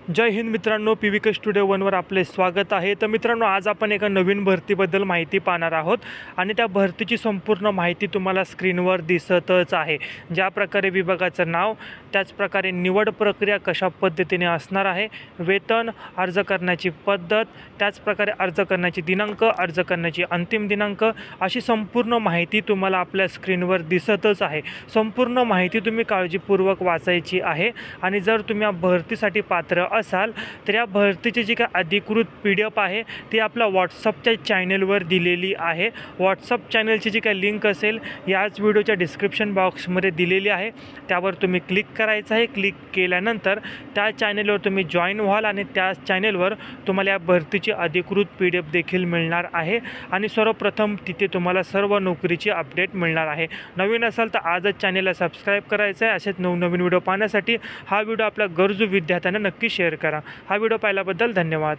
जय हिंद मित्रांनो, PVK studio 1वर आपले स्वागत आहे। तर मित्रांनो, आज आपण एका नवीन भरतीबद्दल माहिती पाहणार आहोत आणि त्या भरतीची संपूर्ण माहिती तुम्हाला स्क्रीनवर दिसतच आहे। ज्या प्रकारे विभागाचं नाव, त्याच प्रकारे निवड प्रक्रिया कशा पद्धतीने असणार आहे, वेतन, अर्ज करण्याची पद्धत, त्याच प्रकारे अर्ज करण्याची दिनांक, अर्ज करण्याची अंतिम दिनांक, अशी संपूर्ण माहिती तुम्हाला आपल्या स्क्रीनवर दिसतच आहे। संपूर्ण माहिती तुम्ही काळजीपूर्वक वाचायची आहे आणि जर तुम्ही या भरतीसाठी पात्र असाल तर या भरतीची जी काही अधिकृत PDF आहे ती आपल्या व्हॉट्सअपच्या चॅनलवर दिलेली आहे। व्हॉट्सअप चॅनलची जी काही लिंक असेल याच व्हिडिओच्या डिस्क्रिप्शन बॉक्समध्ये दिलेली आहे, त्यावर तुम्ही क्लिक करायचं आहे। क्लिक केल्यानंतर त्या चॅनलवर तुम्ही जॉईन व्हाल आणि त्या चॅनलवर तुम्हाला या भरतीची अधिकृत PDF देखील मिळणार आहे आणि सर्वप्रथम तिथे तुम्हाला सर्व नोकरीची अपडेट मिळणार आहे। नवीन असाल तर आजच चॅनलला सबस्क्राईब करायचं आहे। असेच नवनवीन व्हिडिओ पाहण्यासाठी हा व्हिडिओ आपल्या गरजू विद्यार्थ्यांना नक्की शेअर करा। हा व्हिडिओ पाहिल्याबद्दल धन्यवाद।